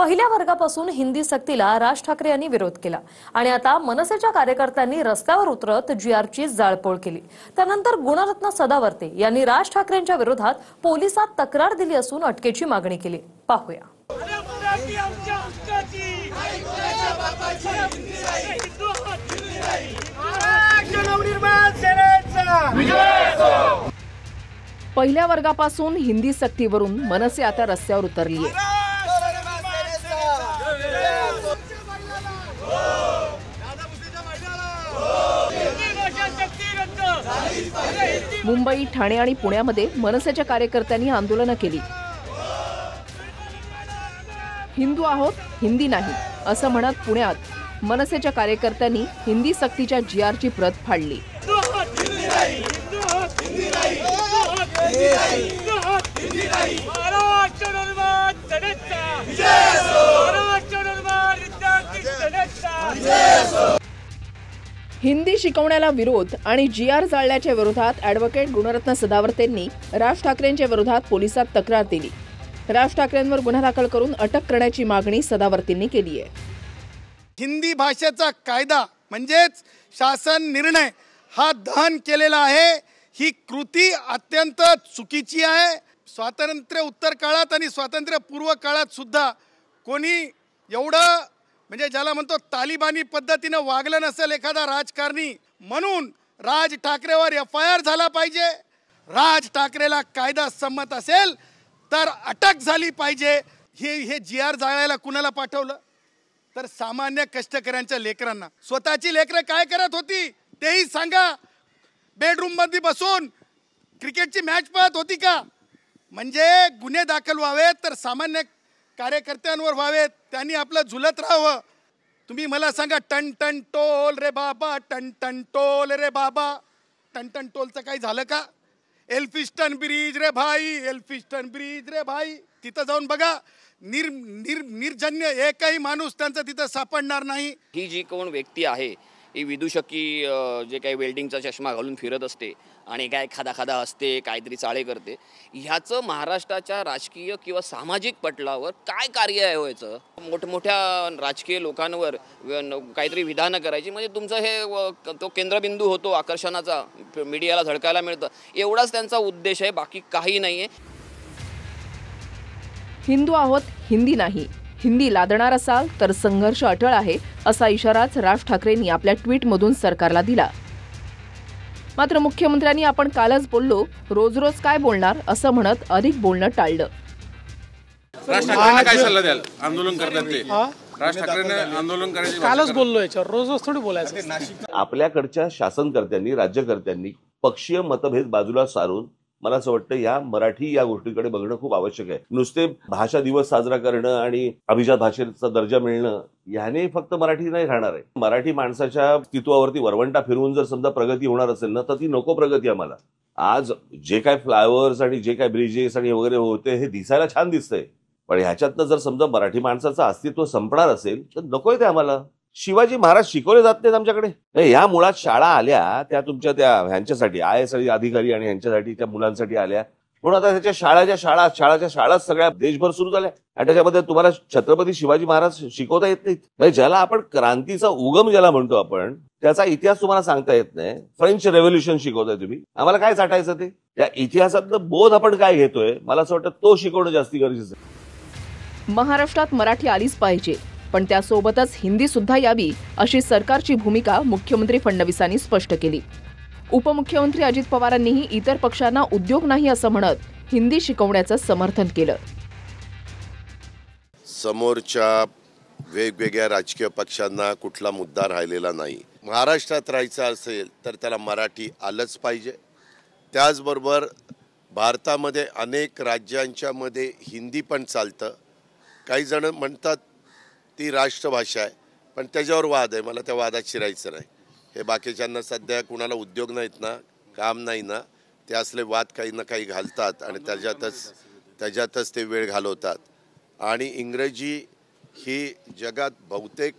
पहिल्या वर्गापासून हिंदी सक्तीला राज ठाकरे यांनी विरोध केला आणि आता मनसेच्या कार्यकर्त्यांनी रस्त्यावर उतरत जीआरची जाळपोळ केली। त्यानंतर गुणरत्न सदावर्ते यांनी राज ठाकरेंच्या विरोधात पोलिसात तक्रार दिली असून अटकेची मागणी केली। पाहूया। पहिल्या वर्गापासून हिंदी सक्तीवरून मनसे आता रस्त्यावर उतरली आहे। मुंबई, ठाणे आणि पुण्यामध्ये मनसेच्या कार्यकर्त्यांनी आंदोलनं केली। हिंदू आहोत, हिंदी नाही असं म्हणत पुण्यात मनसेच्या कार्यकर्त्यांनी हिंदी सक्तीच्या जीआरची प्रत फाडली। हिंदी शिकवण्याला विरोध आणि जीआर जाळल्याच्या विरोधात ॲडव्होकेट गुणरत्न सदावर्तेंनी राज ठाकरेंच्या विरोधात पोलिसात तक्रार दिली। राज ठाकरेंवर गुन्हा दाखल करून अटक करण्याची मागणी सदावर्तेंनी केली आहे। हिंदी भाषेचा कायदा म्हणजेच शासन निर्णय हा दहन केलेला आहे। ही कृती अत्यंत चुकीची आहे। स्वातंत्र्य उत्तर काळात आणि स्वातंत्र्य पूर्व काळात सुद्धा कोणी एवढं म्हणजे ज्याला म्हणतो तालिबानी पद्धतीने वागलं नसेल एखादा राजकारणी, म्हणून राज ठाकरेवर FIR झाला पाहिजे। राज ठाकरेला कायदा संमत असेल तर अटक झाली पाहिजे। हे जीआर जाळायला कुणाला पाठवलं तर सामान्य कष्टकऱ्यांच्या लेकरांना। स्वतःची लेकरं काय करत होती तेही सांगा। बेडरूम मध्ये बसून क्रिकेटची मॅच पाहत होती का? म्हणजे गुन्हे दाखल व्हावेत तर सामान्य कार्यकर्त्यांवर व्हावेत, त्यांनी आपलं झुलत राहावं। तुम्ही मला सांगा, टन टन टोल रे बाबा, टन टन टोल रे बाबा, टन टन टोलचं काही झालं का? एल्फिस्टन ब्रिज रे भाई, एल्फिस्टन ब्रिज रे भाई, तिथं जाऊन बघा। निर्जन्य एकही माणूस त्यांचा तिथं सापडणार नाही। ही जी कोण व्यक्ती आहे ही विदूषकी जे काही वेल्डिंगचा चष्मा घालून फिरत असते आणि काय खादा असते, काहीतरी चाळे करते, ह्याचं महाराष्ट्राच्या राजकीय किंवा सामाजिक पटलावर काय कार्य आहे व्हायचं? मोठमोठ्या राजकीय लोकांवर काहीतरी विधानं करायची म्हणजे तुमचं हे तो केंद्रबिंदू होतो आकर्षणाचा, मीडियाला झळकायला मिळतं, एवढाच त्यांचा उद्देश आहे, बाकी काही नाही आहे। हिंदू आहोत, हिंदी नाही, हिंदी लादणार असाल तर संघर्ष अटळ आहे असा इशाराच राज ठाकरेंनी आपल्या ट्विटमधून सरकारला दिला। मात्र मुख्यमंत्र्यांनी आपण कालच बोललो, रोज रोज काय बोलणार असं म्हणत अधिक बोलणं टाळलं। राज ठाकरेंना काय सल्ला द्याल? आंदोलन करतात ते राज ठाकरेंना आंदोलन करायची कालच बोललो, याच्यावर रोज रोज थोडी बोलायचं। आपल्याकडच्या शासनकर्त्यांनी, राज्यकर्त्यांनी पक्षीय मतभेद बाजूला सारून मला असं वाटतं या मराठी या गोष्टीकडे बघणं खूप आवश्यक आहे। नुसते भाषा दिवस साजरा करणं आणि अभिजात भाषेचा दर्जा मिळणं याने फक्त मराठी नाही राहणार आहे। मराठी माणसाच्या अस्तित्वावरती वरवंटा फिरवून जर समजा प्रगती होणार असेल ना तर ती नको प्रगती आम्हाला। आज जे काय फ्लायओव्हर्स आणि जे काय ब्रिजेस आणि वगैरे होते हे दिसायला छान दिसतंय, पण ह्याच्यातनं जर समजा मराठी माणसाचं अस्तित्व संपणार असेल तर नकोय ते आम्हाला। शिवाजी महाराज शिकवले जात नाहीत आमच्याकडे। या मुळात शाळा आल्या त्या तुमच्या त्या ह्यांच्यासाठी IAS अधिकारी आणि ह्यांच्यासाठी त्या मुलांसाठी आल्या, म्हणून आता त्याच्या शाळाच्या शाळा सगळ्या देशभर सुरू झाल्या आणि त्याच्यामध्ये तुम्हाला छत्रपती शिवाजी महाराज शिकवता येत नाहीत। ज्याला आपण क्रांतीचा उगम ज्याला म्हणतो आपण, त्याचा इतिहास तुम्हाला सांगता येत नाही। फ्रेंच रेव्होल्युशन शिकवताय तुम्ही, आम्हाला काय साठायचं ते? त्या इतिहासातलं बोध आपण काय घेतोय, मला असं वाटतं तो शिकवणं जास्ती गरजेचं आहे। महाराष्ट्रात मराठी आलीच पाहिजे, पण त्यासोबतच हिंदी सुद्धा यावी अशी सरकारची भूमिका मुख्यमंत्री फडणवीसांनी स्पष्ट केली। उपमुख्यमंत्री अजित पवारांनीही इतर पक्षांना उद्योग नाही असं म्हणत हिंदी शिकवण्याचं समर्थन केलं। समोरच्या वेगवेगळ्या राजकीय पक्षांना कुठला मुद्दा राहिलेला नाही। महाराष्ट्रात राहायचं असेल तर त्याला मराठी आलंच पाहिजे। त्याचबरोबर भारतामध्ये अनेक राज्यांच्यामध्ये हिंदी पण चालतं। काही जण म्हणतात ती राष्ट्रभाषा आहे, पण त्याच्यावर वाद आहे, मला त्या वादात शिरायचं नाही। हे बाकीच्यांना सध्या कुणाला उद्योग नाहीत ना, काम नाही ना, ते असले वाद काही ना काही घालतात आणि त्याच्यातच ते वेळ घालवतात। आणि इंग्रजी ही जगात बहुतेक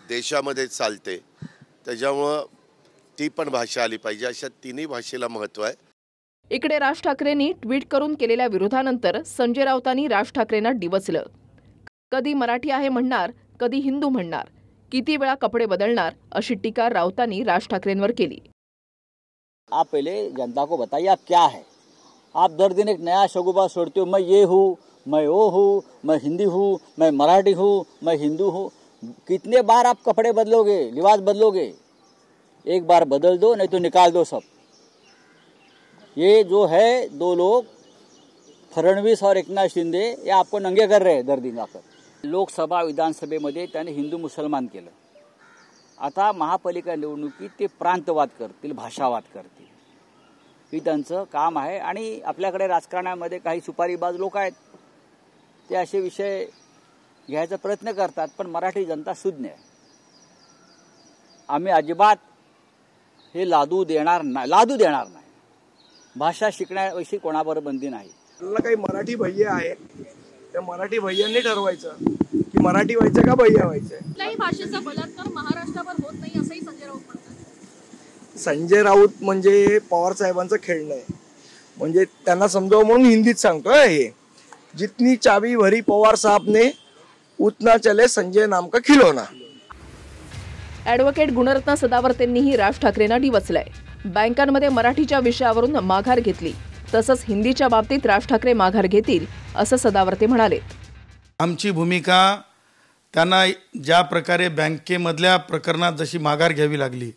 देशामध्ये चालते, त्याच्यामुळं ती पण भाषा आली पाहिजे। अशा तिन्ही भाषेला महत्त्व आहे। इकडे राज ठाकरेंनी ट्विट करून केलेल्या विरोधानंतर संजय राऊतांनी राज ठाकरेंना डिवचलं। कधी मराठी आहे म्हणणार, कधी हिंदू म्हणणार, किती वेळा कपडे बदलणार अशी टीका राऊतांनी राज ठाकरेंवर केली। आप पहले जनता को बताइए आप क्या है। आप दर दिन एक नया शगुफा छोड़ते हो, मैं ये हूँ, मैं वो हूँ, मैं हिंदी हूँ, मैं मराठी हूँ, मैं हिंदू हूँ। कितने बार आप कपड़े बदलोगे, लिबास बदलोगे? एक बार बदल दो, नहीं तो निकाल दो सब। ये जो है दो लोग फडणवीस और एकनाथ शिंदे ये आपको नंगे कर रहे हैं दर दिन आकर। लोकसभा विधानसभेमध्ये त्याने हिंदू मुसलमान केलं। आता महापालिका निवडणुकीत ते प्रांतवाद करतील, भाषावाद करतील, ही त्यांचं काम आहे। आणि आपल्याकडे राजकारणामध्ये काही सुपारीबाज लोक आहेत, ते असे विषय घ्यायचा प्रयत्न करतात, पण मराठी जनता सुज्ञ आहे। आम्ही अजिबात हे लादू देणार नाही। भाषा शिकण्याविषयी कोणावर बंदी नाही। आपल्याला काही मराठी भैया आहेत, त्या मराठी भैयांनी ठरवायचं की मराठी व्हायचं का भैया व्हायचं। कुठल्याही भाषेचा बलात्कार महाराष्ट्रावर होत नाही असंही संजय राऊत म्हणतात। संजय राऊत म्हणजे पवार साहेबांचं खेळणं आहे, म्हणजे त्यांना समजावं म्हणून हिंदीत सांगतोय। हे जितनी चाबी भरी पवार साहब ने उतना चले संजय नाम का खिलौना। ॲडव्होकेट गुणरत्न सदावर्तेंनीही राज ठाकरेंना डिवचलंय। बँकांमध्ये मराठीच्या विषयावरून माघार घेतली, तसंच हिंदीच्या बाबतीत राज ठाकरे माघार घेतील असं सदावर्ते म्हणाले। आमची भूमिका त्यांना ज्या प्रकारे बँकेमधल्या प्रकरणात जशी माघार घ्यावी लागली,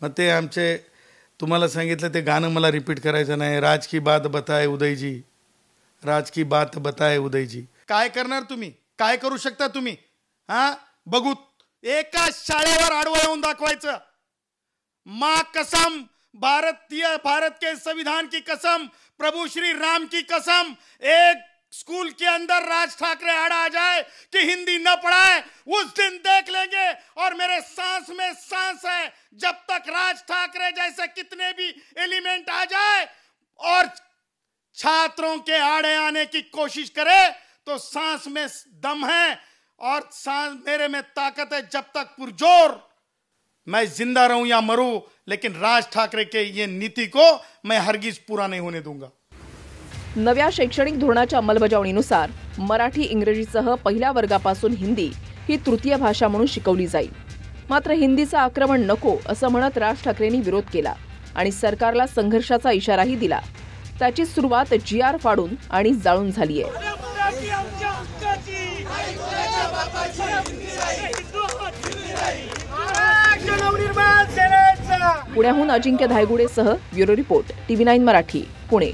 मग ते आमचे तुम्हाला सांगितलं ते गाणं मला रिपीट करायचं नाही। राज की बात बताए उदयजी, राज की बात बताए उदयजी। काय करणार तुम्ही, काय करू शकता तुम्ही? बघू, एका शाळेवर आडवं येऊन दाखवायचं। माँ कसम, भारत के संविधान की कसम, प्रभु श्री राम की कसम, एक स्कूल के अंदर राज ठाकरे आड़ा आ जाए कि हिंदी न पढ़ाए, उस दिन देख लेंगे। और मेरे सांस में सांस है, जब तक राज ठाकरे जैसे कितने भी एलिमेंट आ जाए और छात्रों के आड़े आने की कोशिश करे तो सांस में दम है और सांस मेरे में ताकत है। जब तक पुरजोर मैं जिंदा रहूं या मरूं, लेकिन राज ठाकरे के ये नीति को मैं हरगिज पूरा नहीं होने दूंगा। नव्या शैक्षणिक धोरणाच्या अंमलबजावणीनुसार मराठी इंग्रजीसह पहिल्या वर्गापासून हिंदी ही तृतीय भाषा म्हणून शिकवली जाईल। मात्र हिंदीचं आक्रमण नको असं म्हणत राज ठाकरेंनी विरोध केला आणि सरकारला संघर्षाचा इशाराही दिला। त्याची सुरुवात GR फाडून आणि जाळून झाली आहे। पुण्याहून अजिंक्य धायगुडेसह bureau report, TV9 Marathi, Pune.